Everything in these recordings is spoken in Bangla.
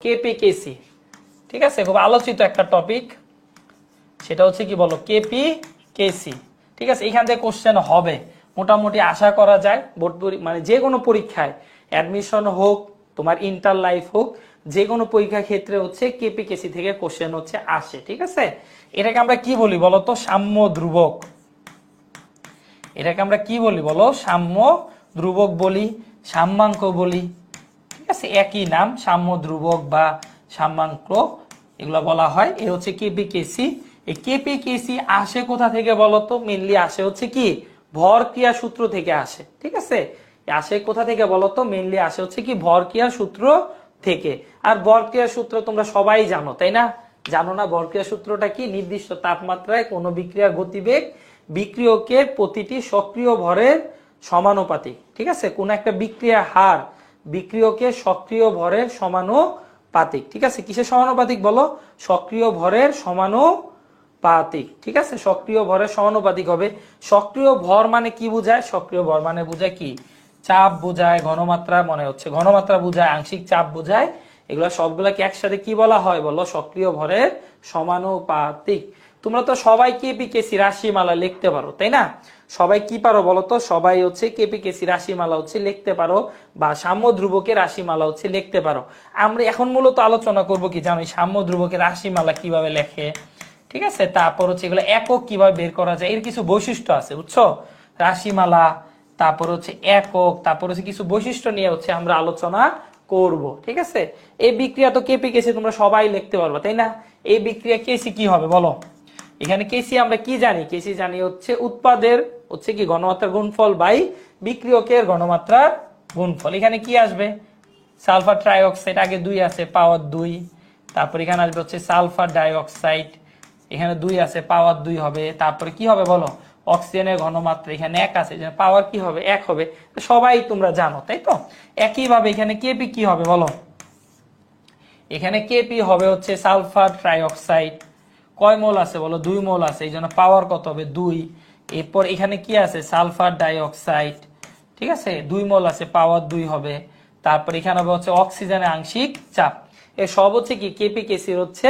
কেপিকেসি, ঠিক আছে, খুব আলোচিত একটা টপিক, সেটা হচ্ছে কি বলো, কেপিকেসি। ঠিক আছে, এখান থেকে কোশ্চেন হবে মোটামুটি আশা করা যায় বোর্ড মানে যে কোনো পরীক্ষায়, অ্যাডমিশন হোক, তোমার ইন্টার লাইফ হোক, যে কোনো পরীক্ষার ক্ষেত্রে হচ্ছে কেপিকেসি থেকে কোশ্চেন হচ্ছে আসে। ঠিক আছে, এটাকে আমরা কি বলি বলতো, সাম্য ধ্রুবক। এটাকে আমরা কি বলি বলো, সাম্য ধ্রুবক বলি, সাম্যাঙ্ক বলি। ঠিক আছে, একই নাম, সাম্য ধ্রুবক বা সাম্যাঙ্ক এগুলো বলা হয়। এ হচ্ছে কেপিকেসি। এই কেপিকেসি আসে কোথা থেকে বলতো, মেনলি আসে হচ্ছে কি ভর ক্রিয়া সূত্র থেকে আসে। ঠিক আছে, আসে কোথা থেকে বলতো, মেনলি আসে হচ্ছে কি ভর ক্রিয়া সূত্র থেকে। আর ভর ক্রিয়া সূত্র তোমরা সবাই জানো, তাই না? জানো না ভর ক্রিয়া সূত্রটা কি? নির্দিষ্ট তাপমাত্রায় কোনো বিক্রিয়ার গতিবেগ বিক্রিয়কের প্রতিটি সক্রিয় ভরের সমানুপাতিক। ঠিক আছে, কোন একটা বিক্রিয়ার হার বিক্রিয়কের সক্রিয় ভরের সমানুপাতিক। ঠিক আছে, কিসের সমানুপাতিক বলো, সক্রিয় ভরের সমানুপাতিক। ঠিক আছে, সক্রিয় ভরের সমানুপাতিক হবে। সক্রিয় ভর মানে কি বোঝায়? সক্রিয় ভর মানে বোঝায় কি, চাপ বোঝায়, ঘনমাত্রা মনে হচ্ছে ঘনমাত্রা বোঝায়, আংশিক চাপ বোঝায়। এগুলো সবগুলাকে একসাথে কি বলা হয় বলো, সক্রিয় ভরের সমানুপাতিক। তোমরা তো সবাই কেপিকেসি রাশিমালা লিখতে পারো, তাই না? সবাই কি পারো বলো তো, সবাই হচ্ছে কেপিকেসি রাশিমালা হচ্ছে লিখতে পারো, বা সাম্য ধ্রুবকের রাশিমালা হচ্ছে লিখতে পারো। আমরা এখন মূলত আলোচনা করব কি জানো, সাম্য ধ্রুবকের রাশিমালা কিভাবে লেখে। ঠিক আছে, তারপর হচ্ছে এগুলো একক কিভাবে বের করা যায়, এর কিছু বৈশিষ্ট্য আছে, বুঝছো? রাশিমালা, তারপর হচ্ছে একক, তারপর হচ্ছে কিছু বৈশিষ্ট্য নিয়ে হচ্ছে আমরা আলোচনা করব। ঠিক আছে, এই বিক্রিয়া তো কেপিকেসি তোমরা সবাই লিখতে পারবে, তাই না? এই বিক্রিয়া কেসি কি হবে বলো, এখানে কেসি আমরা কি জানি, কেসি জানি হচ্ছে উৎপাদের হচ্ছে কি ঘনমাত্রার গুণফল বাই বিক্রিয়কের ঘনমাত্রার গুণফল। এখানে কি আসবে, সালফার ট্রাইঅক্সাইড, আগে 2 আছে পাওয়ার 2, তারপর এখানে আসবে হচ্ছে সালফার ডাইঅক্সাইড, এখানে 2 আছে পাওয়ার 2 হবে। তারপরে কি হবে বলো, অক্সিজেনের ঘনমাত্রা এখানে 1 আছে, পাওয়ার কি হবে 1 হবে, সবাই তোমরা জানো, তাই তো? একইভাবে এখানে কেপি কি হবে বলো, এখানে কেপি হবে হচ্ছে সালফার ট্রাইঅক্সাইড, কয় মোল আছে বলো, 2 মোল আছে, এই জন্য পাওয়ার কত হবে 2। এরপর এখানে কি আছে, সালফার ডাইঅক্সাইড, ঠিক আছে, 2 মোল আছে, পাওয়ার 2 হবে। তারপর এখানে হবে হচ্ছে অক্সিজেনের আংশিক চাপ। এ সব হচ্ছে কি কেপিকেসির হচ্ছে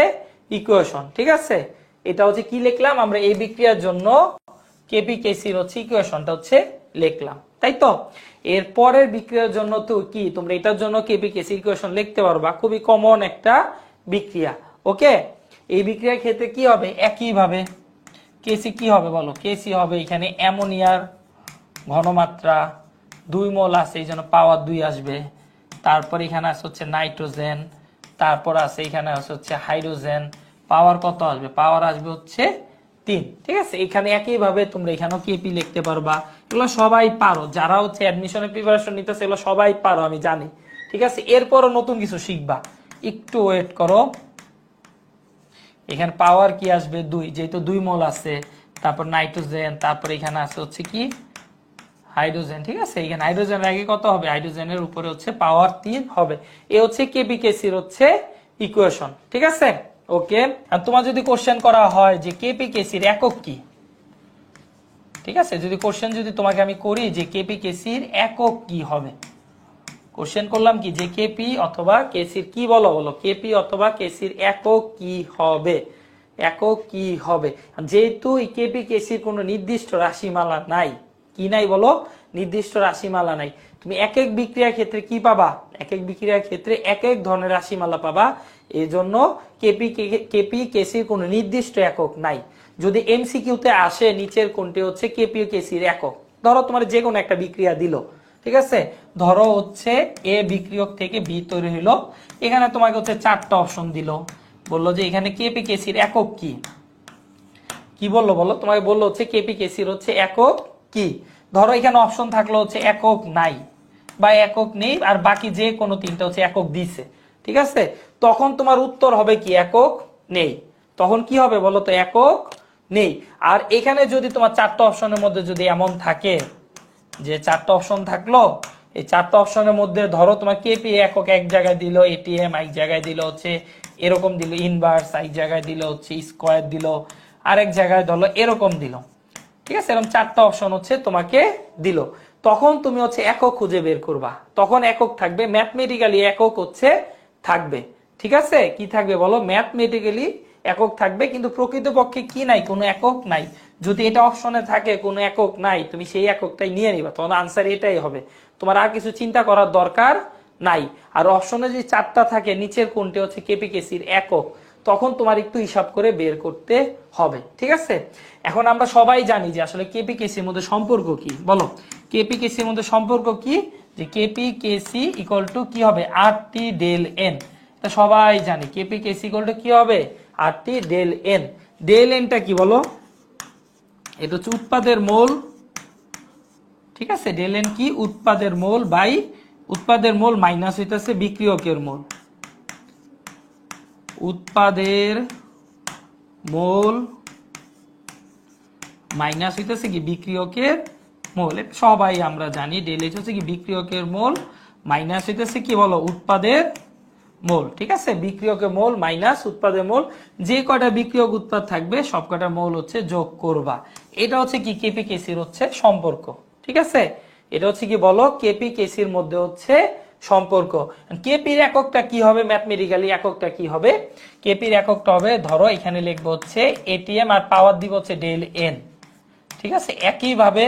ইকুয়েশন। ঠিক আছে, এটা হচ্ছে কি লিখলাম আমরা, এই বিক্রিয়ার জন্য কেপিকেসির হচ্ছে ইকুয়েশনটা হচ্ছে লিখলাম, তাই তো? এর পরের বিক্রিয়ার জন্য তো কি তোমরা এটার জন্য কেপিকেসি ইকুয়েশন লিখতে পারবা, খুবই কমন একটা বিক্রিয়া। ওকে, এই বিক্রিয়ার ক্ষেত্রে কি হবে, একইভাবে কেসি কি হবে বলো, কেসি হবে এখানে অ্যামোনিয়ার ঘনমাত্রা 2 মোল আছে, এই জন্য পাওয়ার 2 আসবে। তারপর এখানে আছে হচ্ছে নাইট্রোজেন, তারপর আছে এখানে আছে হচ্ছে হাইড্রোজেন, পাওয়ার কত আসবে, পাওয়ার আসবে হচ্ছে 3। ঠিক আছে, এখানে একইভাবে তোমরা এখানেও কেপি লিখতে পারবা, এগুলো সবাই পারো, যারা হচ্ছে অ্যাডমিশনের প্রিপারেশন নিতেছে এগুলো সবাই পারো, আমি জানি। ঠিক আছে, এরপরও নতুন কিছু শিখবা, একটু ওয়েট করো। এখানে পাওয়ার কি আসবে 2, যেহেতু 2 মোল আছে, তারপর নাইট্রোজেন, তারপর এখানে আছে হচ্ছে কি হাইড্রোজেন। ঠিক আছে, এখানে হাইড্রোজেনের আগে কত হবে, হাইড্রোজেনের উপরে হচ্ছে পাওয়ার 3 হবে। এ হচ্ছে কেপিকেসির হচ্ছে ইকুয়েশন। ঠিক আছে, ওকে। আর তোমার যদি কোশ্চেন করা হয় যে কেপিকেসির একক কি, ঠিক আছে, যদি কোশ্চেন যদি তোমাকে আমি করি যে কেপিকেসির একক কি হবে, কোশ্চেন করলাম কি যে কেপি অথবা কেসির কি বলো, বলো কেপি অথবা কেসির একক কি হবে, একক কি হবে। যেহেতু এই কেপি কেসির কোনো নির্দিষ্ট রাশিমালা নাই, কি নাই বলো, নির্দিষ্ট রাশিমালা নাই। তুমি এক এক বিক্রিয়ার ক্ষেত্রে কি পাবা, এক এক বিক্রিয়ার ক্ষেত্রে এক এক ধরনের রাশিমালা পাবা। এই জন্য কেপি কেসির কোনো নির্দিষ্ট একক নাই। যদি এমসিকিউতে আসে নিচের কোনটি হচ্ছে কেপি কেসির একক, ধরো তোমার যে কোনো একটা বিক্রিয়া দিল, ঠিক আছে, ধরো হচ্ছে এ বিক্রিয়ক থেকে বি তৈরি হইলো, এখানে তোমাকে হচ্ছে 4টা অপশন দিল, বললো যে এখানে কেপি কেসির একক কি, কি বললো বলো, তোমাকে বললো হচ্ছে কেপি কেসির হচ্ছে একক কি। ধরো এখানে অপশন থাকলো হচ্ছে একক নাই বা একক নেই, আর বাকি যে কোনো 3টা হচ্ছে একক দিছে, ঠিক আছে, তখন তোমার উত্তর হবে কি একক নেই। তখন কি হবে বলো তো, একক নেই। আর এখানে যদি তোমার 4টা অপশনের মধ্যে যদি এমন থাকে যে 4টা অপশন থাকলো, এই 4টা অপশনের মধ্যে ধরো তোমার কেপি একক এক জায়গায় দিল, এটিএম এক জায়গায় দিল হচ্ছে এরকম দিল, ইনভার্স এক জায়গায় দিল হচ্ছে স্কোয়ার দিল, আরেক জায়গায় ধরো এরকম দিল, ঠিক আছে, এরকম 4টা অপশন হচ্ছে তোমাকে দিল, তখন তুমি হচ্ছে একক খুঁজে বের করবা, তখন একক থাকবে, ম্যাথমেটিক্যালি একক হচ্ছে থাকবে। ঠিক আছে, কি থাকবে বলো, ম্যাথমেটিক্যালি একক থাকবে, কিন্তু প্রকৃতপক্ষে কি নাই, কোনো একক নাই। যদি এটা অপশনে থাকে কোনো একক নাই, তুমি সেই এককটাই নিয়ে নিবা, তখন আনসার এটাই হবে, তোমার আর কিছু চিন্তা করার দরকার নাই। আর অপশনে যদি 4টা থাকে, নিচের কোনটি হচ্ছে কেপিকেসির একক, তখন তোমার একটু হিসাব করে বের করতে হবে। ঠিক আছে, এখন আমরা সবাই জানি যে আসলে কেপিকেসির মধ্যে সম্পর্ক কি, বলো কেপিকেসির মধ্যে সম্পর্ক কি, যে কেপিকেসি ইকুয়াল টু কি হবে, আর টি ডেল এন। এটা সবাই জানি, কেপিকেসি ইকুয়াল টু কি হবে, আর টি ডেল এন। ডেল এনটা কি বলো, এটা হচ্ছে উৎপাদের মোল। ঠিক আছে, ডেল এন কি, উৎপাদের মোল বাই উৎপাদের মোল মাইনাস হইতেছে বিক্রিয়কের মোল। উৎপাদের মোল মাইনাস হইতেছে কি বিক্রিয়কের মোল, সবাই আমরা জানি। ডেল এইচ হচ্ছে কি বিক্রিয়কের মোল, মাইনাস হইতেছে কি বলো, উৎপাদের মোল। ঠিক আছে, বিক্রিয়কের মোল মাইনাস উৎপাদের মোল, যে কয়টা বিক্রিয়ক উৎপাদ থাকবে সব কয়টা মোল হচ্ছে যোগ করবা। এটা হচ্ছে কি কেপিকেসির হচ্ছে সম্পর্ক। ঠিক আছে, এটা হচ্ছে কি বলো, কেপিকেসির মধ্যে হচ্ছে সম্পর্ক। কেপির এককটা কি হবে, ম্যাথমেটিক্যালি এককটা কি হবে, কেপির এককটা হবে, ধরো এখানে লিখবো হচ্ছে এটিএম, আর পাওয়ার দিব হচ্ছে ডেল এন। ঠিক আছে, একইভাবে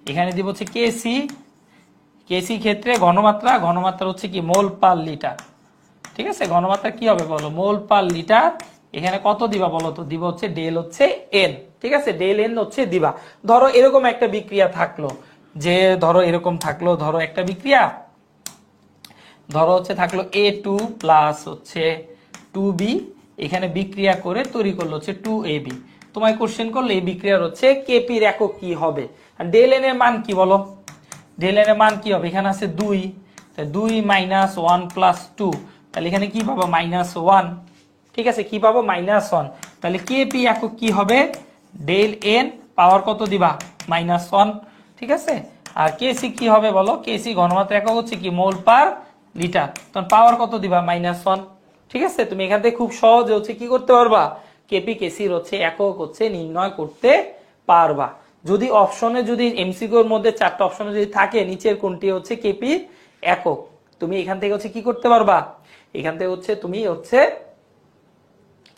এখানে দিব হচ্ছে কেসি, কেসি ক্ষেত্রে ঘনমাত্রা, ঘনমাত্রা হচ্ছে কি মোল পার লিটার। ঠিক আছে, ঘনমাত্রা কি হবে বলো, মোল পার লিটার। এখানে কত দিবা বলো তো, দিব হচ্ছে ডেল হচ্ছে এন। ঠিক আছে, ডেল এন হচ্ছে দিবা। ধরো এরকম একটা বিক্রিয়া থাকলো, যে ধরো এরকম থাকলো, ধরো একটা বিক্রিয়া, ধরো হচ্ছে থাকলো এ টু প্লাস হচ্ছে 2b, এখানে বিক্রিয়া করে তৈরি করলো হচ্ছে 2ab। তোমায় কোশ্চেন করলে এই বিক্রিয়ার হচ্ছে কেপির একক কি হবে, আর ডেল এন এর মান কি বলো, ডেল এন এর মান কি হবে, এখানে আছে 2, 2 মাইনাস 1 প্লাস 2, তাহলে এখানে কি পাবো -1। ঠিক আছে, কি পাবো -1, তাহলে কেপি একক কি হবে, ডেল এন পাওয়ার কত দিবা -1। ঠিক আছে, আর কেসি কি হবে বলো, কেসি ঘনমাত্রা একক হচ্ছে কি মোল পার লিটার, তখন পাওয়ার কত দিবা -1। ঠিক আছে, তুমি এখান থেকে খুব সহজে হচ্ছে কি করতে পারবা, কেপি কেসির হচ্ছে একক হচ্ছে নির্ণয় করতে পারবা। যদি অপশনে, যদি এমসিকিউর মধ্যে 4টা অপশনে যদি থাকে নিচের কোনটি হচ্ছে কেপি একক, তুমি এখান থেকে হচ্ছে কি করতে পারবা, এখান থেকে হচ্ছে তুমি হচ্ছে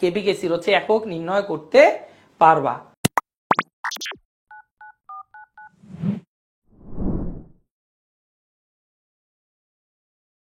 কেপি কেসির হচ্ছে একক নির্ণয় করতে পারবা।